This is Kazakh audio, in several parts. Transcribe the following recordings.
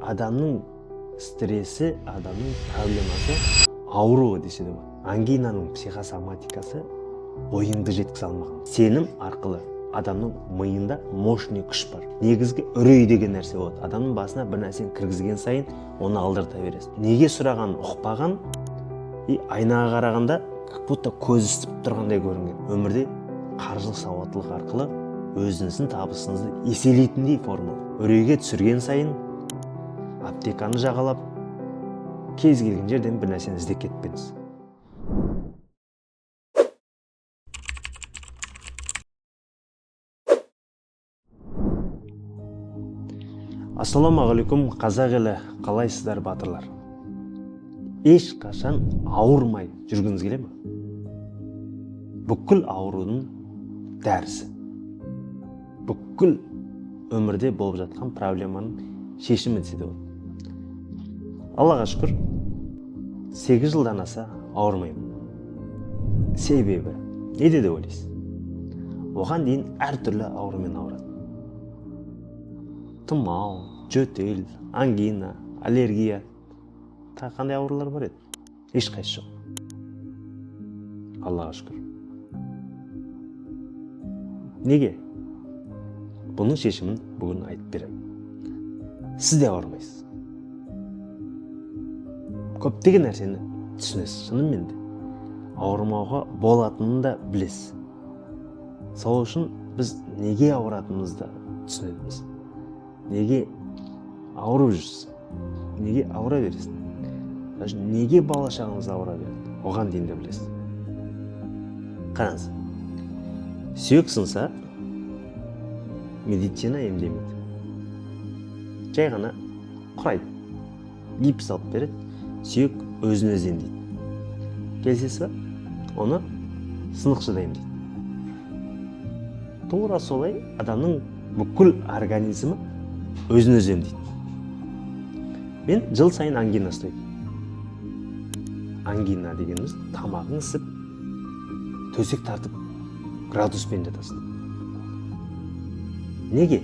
адамның стресsi, адамның проблемасы ауруы десе де болады. Ангинаның психосоматикасы ойыңды жеткізе алмаған. Сенім арқылы адамның миында мощный күш бар. Негізгі үрей деген нәрсе болады. Адамның басына бір нәрсені кіргізген сайын оны алдырта бересің. Неге сұрағанын ұқпаған и айнаға қарағанда как будто көз істіп тұрғандай көрінген. Өмірде қаржылық сауаттылық арқылы өзіңіздің табысыңызды еселейтіндей формула. Үрейге түсірген сайын аптеканы жағалап кез келген жерден бір нәрсені іздеп кетпеңіз. Ассалаумағалейкум, қазақ елі, қалайсыздар батырлар? Еш қашан ауырмай жүргіңіз келе ме? Бүкіл аурудың дәрісі. Бүкіл өмірде болып жатқан проблеманың шешімі десе де болады. Аллаға шүкір, 8 жылдан аса ауырмаймын. Себебі, не деп ойлайсыз? Оған дейін әртүрлі аурумен ауырады. Тұмау, жөтел, ангина, аллергия, тағы қандай аурулар бар еді? Ешқайсысы жоқ. Аллаға шүкір. Неге? Бұның шешімін бүгін айтып беремін. Сіз де ауырмайсыз. Көптеген нәрсені түсінесіз, шынымен де. Ауырмауға болатынын да білесіз. Сол үшін біз неге ауыратынымызды түсінеміз. Неге ауырып жүрсіз? Неге ауыра бересің? Неге бала шағыңыз ауыра береді? Оған дейін де білесіз. Қараңыз. Сүйек сынса, медицина емдемейді. Жай ғана құрайды. Гипс алып береді, сүйек өзін өзі емдейді. Келсесі ба? Оны сынықшы да емдейді. Тура солай адамның бүкіл организмі өзін өзі емдейді. Мен жыл сайын ангина ұстайды. Ангина дегеніміз тамағың ісіп, төсек тартып, градуспен жатасың. Неге?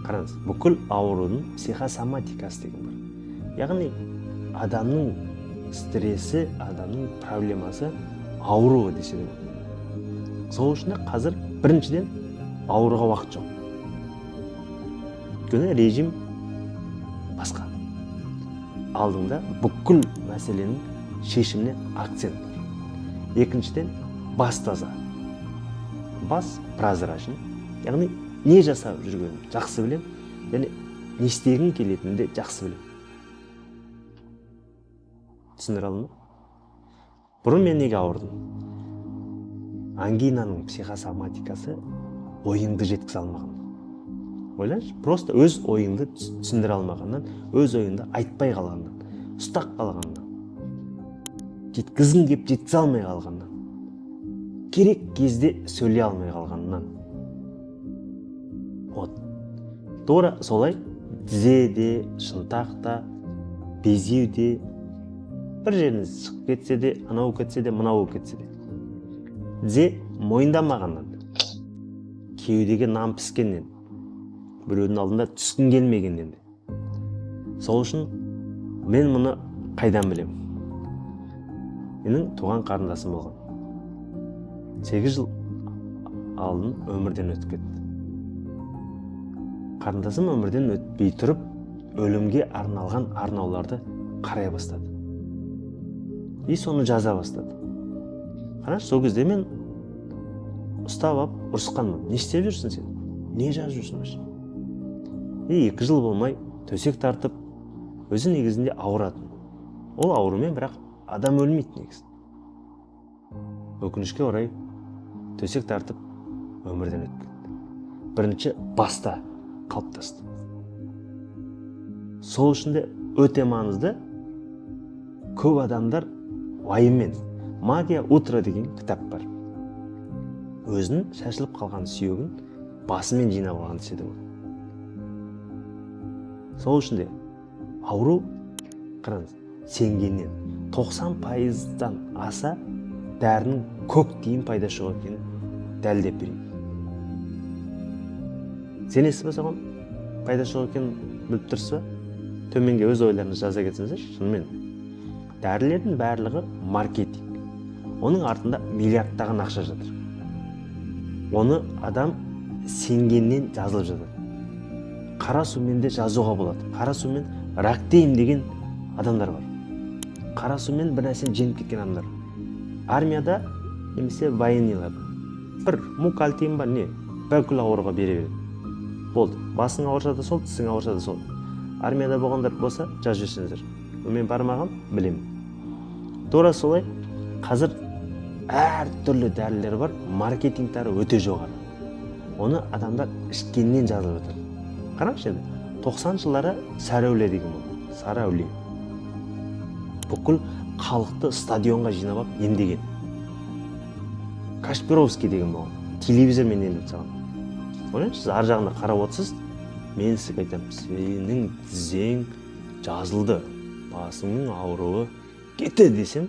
Қараңыз, бүкіл аурудың психосоматикасы деген бар. Яғни адамның стресsi, адамның проблемасы ауруы десе де болады. Сол үшін қазір біріншіден ауруға уақыт жоқ. Өйткені режим басқа. Алдыңда бүкіл мәселенің шешіміне акцент бар. Екіншіден бас таза. Бас прозрачный. Яғни не жасап жүргенін жақсы білем, және не істегің келетінін де жақсы білем. Түсіндіре алдым ба? Бұрын мен неге ауырдым? Ангинаның психосоматикасы ойыңды жеткізе алмаған. Ойлаңызшы, просто өз ойыңды түсіндіре алмағаннан, өз ойыңды айтпай қалғаннан, ұстап қалғаннан, жеткізгің кеп жеткізе алмай қалғаннан, керек кезде сөйлей алмай қалғаннан. Вот. Тура солай тізеде, шынтақта, безеуде, бір жеріңіз шығып кетсе де, анау кетсе де, мынау кетсе де. Тізе мойындамағаннан, кеудеге нам піскеннен, біреудің алдында түскін келмегеннен де. Сол үшін мен мұны қайдан білем? Менің туған қарындасым болған. 8 жыл алдын өмірден өтіп кетті. Қарындасым өмірден өтпей тұрып, өлімге арналған арнауларды қарай бастады. И соны жаза бастады. Қараш, сол кезде мен ұстап алып ұрысқанмын. Не істеп жүрсің сен? Не жазып жүрсің башын? 2 жыл болмай төсек тартып, өзі негізінде ауыратын. Ол аурумен бірақ адам өлмейді негізі. Өкінішке орай төсек тартып өмірден өтіп кетті. Бірінші баста қалыптасты. Сол үшін де өте маңызды, көп адамдар уайыммен. Магия утро деген кітап бар. Өзінің шашылып қалған сүйегін басымен жинап алған десе де болады. Сол үшін де ауру, қараңыз, сенгеннен 90%-дан аса дәрінің көк тиын пайдасы жоқ екенін дәлелдеп берейін. Сенесіз бе соған? пайдасы жоқ екенін біліп тұрсыз ба? Төменге өз ойларыңызды жаза кетсеңіздер, шынымен. Дәрілердің барлығы маркетинг. Оның артында миллиардтаған ақша жатыр. Оны адам сенгеннен жазылып жатыр. Қара сумен де жазуға болады. Қара сумен рактейм деген адамдар бар. Қара сумен бір нәрсені жеңіп кеткен адамдар. Армияда немесе военныйлар бір мукалтин бар, не бүкіл ауруға бере береді. Болды. Басың ауырса да сол, тісің ауырса да сол. Армияда болғандар болса, жазып жіберсеңіздер. Мен бармаған, білемін. Тура солай, қазір әртүрлі дәрілер бар, маркетингтары өте жоғары. Оны адамдар ішкеннен жазылып жатыр. Қараңызшы енді, 90 жылдары Сарыәулие деген болды. Сарыәулие. Бүкіл халықты стадионға жинап алып емдеген. Кашпировский деген болған. Телевизормен емдеп тастаған. Ойлаңызшы, сіз ар жағында қарап отырсыз, мен сізге айтамын, сенің тізең жазылды, басыңның ауруы кетті десем,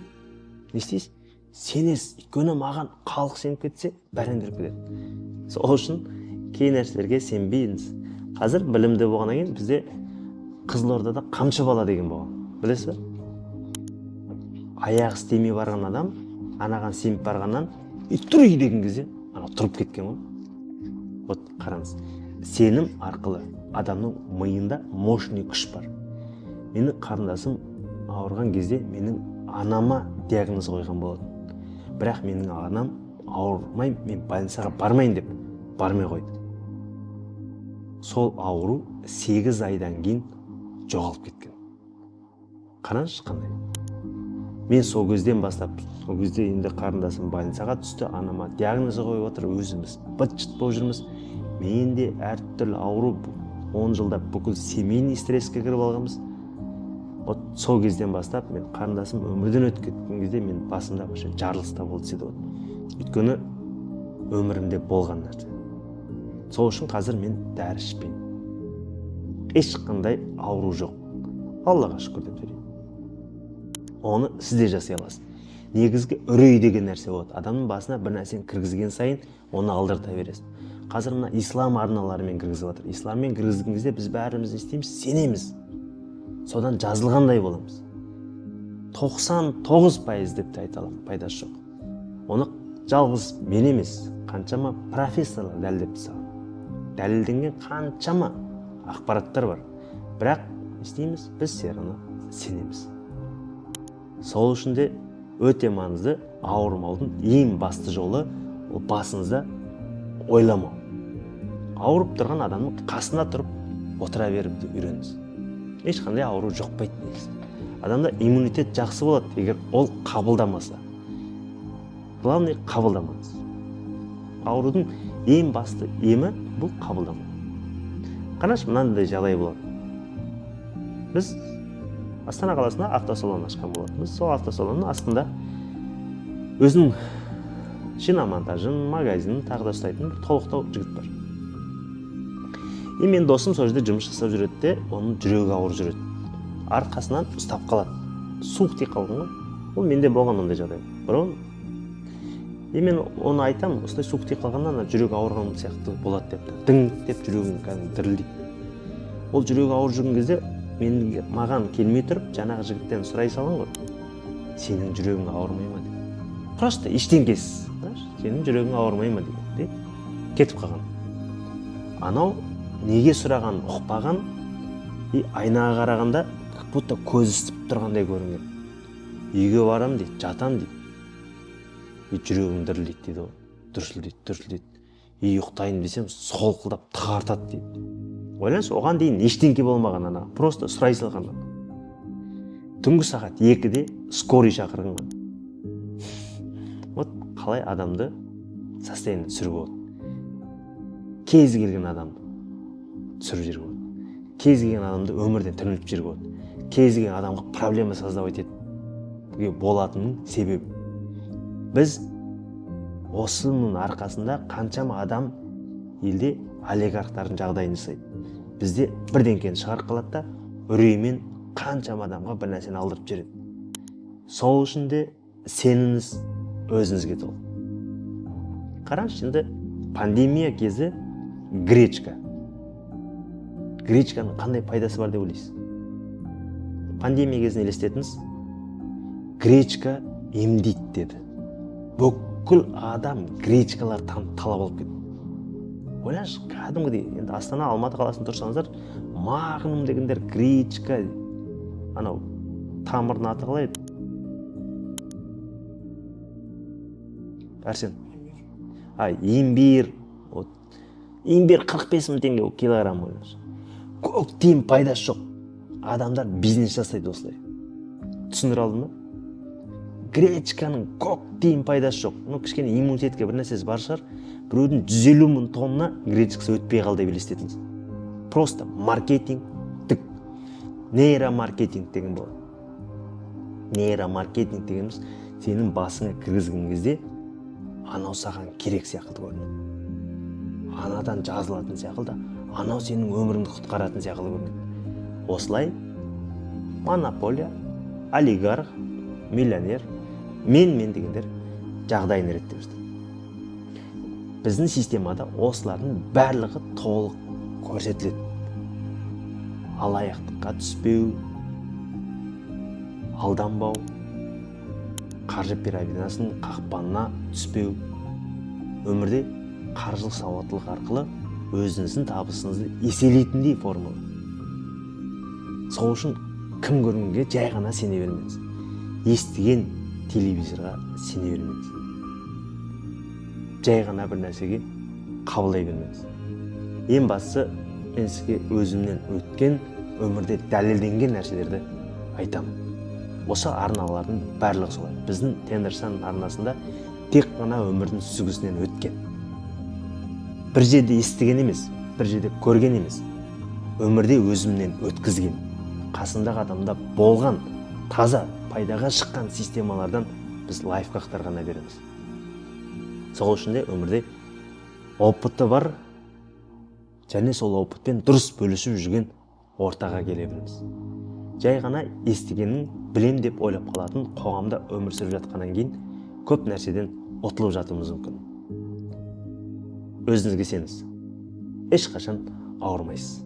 не істейсіз? Сенесіз. Өйткені маған халық сеніп кетсе, бәріндіріп кетеді. Сол үшін кей нәрселерге сенбейміз. Қазір білімді болғаннан кейін бізде Қызылордада қамшы бала деген болған. Білесіз бе? Аяқ істемей барған адам, анаған сеніп барғаннан, тұр деген кезде, ана тұрып кеткен ғой. Вот қараңыз. Сенім арқылы адамның миында мощный күш бар. Менің қарындасым ауырған кезде менің анама диагноз қойған болады. Бірақ менің анам ауырмай, мен больницаға бармайын деп бармай қойды. Сол ауру 8 айдан кейін жоғалып кеткен. Қараңызшы қандай. Мен сол кезден бастап, сол кезде енді қарындасым больницаға түсті, анама диагноз қойып отыр, өзіміз быт-шыт болып жүрміз. Мен де әртүрлі ауру 10 жылда бүкіл семейный стресске кіріп алғанбыз. Вот сол кезден бастап мен қарындасым өмірден өтіп кеткен кезде мен басымда жарылыста болды деді. Өйткені өмірімде болған нәрсе. Сол үшін қазір мен дәрі ішпеймін. Ешқандай ауру жоқ. Аллаға шүкір деп берейін. Оны сіз де жасай аласыз. Негізгі үрей деген нәрсе болады. Адамның басына бір нәрсені кіргізген сайын оны алдырта бересіз. Қазір мына ислам арналарымен кіргізіп жатыр. Исламмен кіргізген кезде біз бәріміз істейміз, сенеміз. Содан жазылғандай боламыз. 99% деп те айта аламын, пайдасы жоқ. Оны жалғыз мен емес, қаншама профессорлар дәлелдеп тастаған. Дәлелденген қаншама ақпараттар бар. Бірақ істейміз, біз соған сенеміз. Сол үшін де өте маңызды ауырмаудың ең басты жолы ол басыңызда ойламау. Ауырып тұрған адамның қасына тұрып отыра беріп үйреніңіз. Ешқандай ауру жоқпайды негізі. Адамда иммунитет жақсы болады, егер ол қабылдамаса. Главное, қабылдамаңыз. Аурудың ең басты емі бұл қабылдамау. Қараңызшы, мынандай жағдай болады. Біз Астана қаласында автосалон ашқан болады. Біз сол автосалонның астында өзінің шиномонтажын, магазинін тағы да ұстайтын бір толықтау жігіт бар. Мен досым сол жерде жұмыс жасап жүреді де, оның жүрегі ауырып жүреді. Арқасынан ұстап қалады. Суық тиіп қалған ғой. Ол менде болған ондай жағдай. Бұрын мен оны айтам, осылай суық тиіп қалғаннан жүрегі ауырған сияқты болады деп. Дың деп жүрегім кәдімгі дірілдейді. Ол жүрегі ауырып жүрген кезде маған келмей тұрып, жаңағы жігіттен сұрай салған ғой. Сенің жүрегің ауырмай ма деп. Просто ештеңкесіз. Сенің жүрегің ауырмай ма деп. Кетіп қалған. Анау неге сұраған, ұқпаған, айнаға қарағанда как будто көз істіп тұрғандай көрінген. Үйге барам дейді, жатам дейді. Жүрегім дірілдейді дейді ғой. Дүрсілдейді. Ұйықтайын десем, солқылдап тығартады дейді. Ойлаңыз, оған дейін ештеңке болмаған ана, просто сұрай салған. Түнгі сағат 2-де скорый шақырған. Вот қалай адамды состояние түсіріп болады. Кез келген адамды түсіріп жүріп болады. Кез келген адамды өмірден түңіліп жүріп болады. Кез келген адамға проблема создавать етіп болатынның себебі. Біз осының арқасында қаншама адам елде олигархтардың жағдайын жасайды. Бізде бірдеңкені шығарып қалады да, үреймен қаншама адамға бір нәрсені алдырып жібереді. Сол үшін де сеніңіз өзіңізге толы. Қараңызшы, енді пандемия кезі гречка гречканың қандай пайдасы бар деп ойлайсыз? Пандемия кезінде елестетіңіз, гречка емдейді деді. Бүкіл адам гречкалар талап алып кетті. Ойлаңызшы, кәдімгідей, енді Астана, Алматы қаласында тұрсаңыздар, Магнум дегендер гречка, анау тамырын аты қалай еді? Әрсен. Имбир. Имбир 45 мың теңге килограмм, ойлаңызшы. Көк тиын пайдасы жоқ. Адамдар бизнес жасайды осылай. Түсіндіре алдым ба? Гречканың көк тиын пайдасы жоқ. Кішкене иммунитетке бір нәрсесі бар шығар. Біреудің 150 мың тонна гречкасы өтпей қалды деп елестетіңіз. Просто маркетингтік, нейромаркетинг деген болады. Нейромаркетинг дегеніміз сенің басыңа кіргізген кезде анау саған керек сияқты көрінеді. Анадан жазылатын сияқты, анау сенің өміріңді құтқаратын сияқты көрінеді. Осылай монополия, олигарх, миллионер, мен дегендер жағдайын реттеп жүрді. Біздің системада осылардың барлығы толық көрсетіледі. Алаяқтыққа түспеу, алданбау, қаржы пирамидасының қақпанына түспеу, өмірде қаржылық сауаттылық арқылы өзіңіздің табысыңызды еселейтіндей формула. Сол үшін кім көрінгенге жай ғана сене бермеңіз. Естіген телевизорға сене бермеңіз. Жай ғана бір нәрсеге қабылдай бермеңіз. Ең бастысы, мен сізге өзімнен өткен өмірде дәлелденген нәрселерді айтамын. Осы арналардың барлығы солай. Біздің Тендерсон арнасында тек қана өмірдің сүзгісінен өткен. Бір жерде естіген емес, бір жерде көрген емес. Өмірде өзімнен өткізген, қасындағы адамда болған, таза пайдаға шыққан системалардан біз лайфхактар ғана береміз. Сол үшін де өмірде опыты бар, және сол опытпен дұрыс бөлісіп жүрген ортаға келе білеміз. Жай ғана естігенін білем деп ойлап қалатын қоғамда өмір сүріп жатқаннан кейін көп нәрседен ұтылып жатуымыз мүмкін. Өзіңізге сеніңіз, ешқашан ауырмайсыз.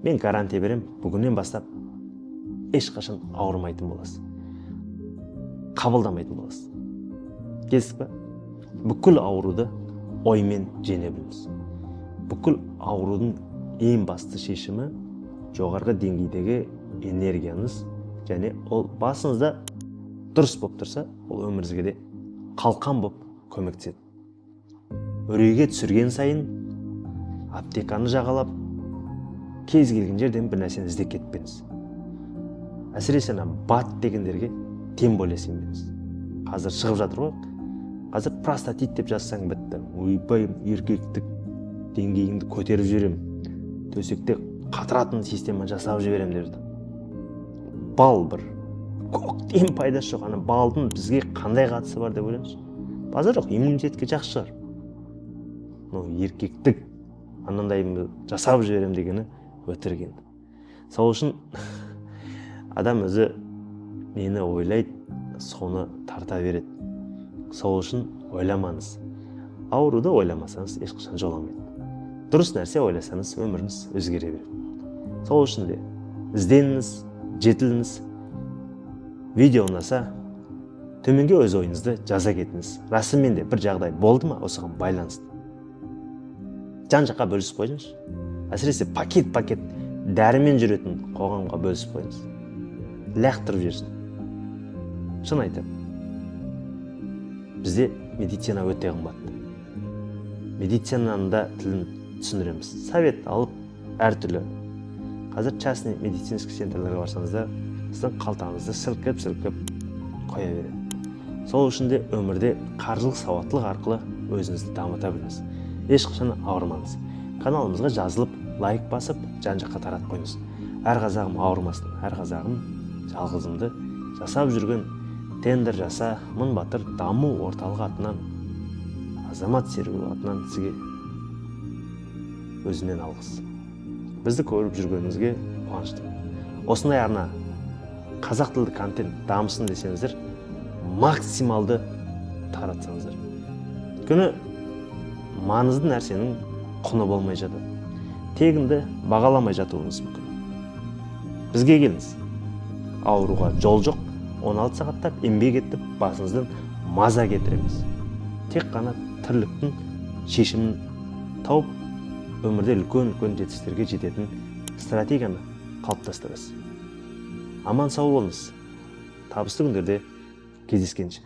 Мен гарантия берем, бүгіннен бастап ешқашан ауырмайтын боласыз. Қабылдамайтын боласыз. Келістік пе? Бүкіл ауруды оймен жеңе біліңіз. Бүкіл аурудың ең басты шешімі жоғарғы деңгейдегі энергияңыз, және ол басыңызда дұрыс болып тұрса, ол өміріңізге де қалқан болып көмектеседі. Үрейге түсірген сайын аптеканы жағалап, кез келген жерден бір нәрсені іздеп кетпеңіз. Әсіресе бат дегендерге тем более сенбеңіз. Қазір шығып жатыр ғой. Қазір простатит деп жазсаң бітті. Ойбай, еркектік деңгейіңді көтеріп жіберем. Төсекте қатыратын система жасап жіберем деді. Бал бір. Көк тиын пайдасы жоқ. Ана балдың бізге қандай қатысы бар деп ойлаңызшы. Базар жоқ, иммунитетке жақсы шығар. Еркектік анандайымды жасап жіберем дегені өтірік енді. Сол үшін адам өзі нені ойлайды, соны тарта береді. Сол үшін ойламаңыз. Ауруды ойламасаңыз ешқашан жоламайды. Дұрыс нәрсе ойласаңыз өміріңіз өзгере береді. Сол үшін де ізденіңіз, жетіліңіз. Видео ұнаса, төменге өз ойыңызды жаза кетіңіз. Расымен де бір жағдай болды ма, осыған байланысты. Жан-жаққа бөлісіп қойыңыз. Әсіресе пакет дәрімен жүретін қоғамға бөлісіп қойыңыз. Лақтырып жерсін. Шын айтам. Бізде медицина өте қымбатты. Медицинаның да тілін түсіндіреміз. Совет алып әртүрлі. Қазір частный медицинский центрлерге барсаңызда, сіздің қалтаңызды сілкіп қоя береді. Сол үшін де өмірде қаржылық сауаттылық арқылы өзіңізді дамыта біліңіз. Ешқашан ауырмаңыз. Каналымызға жазылып, лайк басып, жан-жаққа таратып қойыңыз. Әр қазағым ауырмасын, әр қазағым жалғызымды жасап жүрген Тендер жаса, Мың Батыр даму орталығы атынан, Азамат Серікұлы атынан сізге өзімнен алғыс. Бізді көріп жүргеніңізге қуаныштымын. Осындай арна қазақ тілді контент дамысын десеңіздер, максималды таратсаңыздар. Өйткені маңызды нәрсенің құны болмай жатады. тегінді бағаламай жатуыңыз мүмкін. Бізге келіңіз. Ауруға жол жоқ, 16 сағаттап еңбек етіп басыңыздан маза кетіреміз. Тек қана тірліктің шешімін тауып, өмірде үлкен жетістіктерге жететін стратегияны қалыптастырасыз. Аман сау болыңыз. Табысты күндерде кездескенше.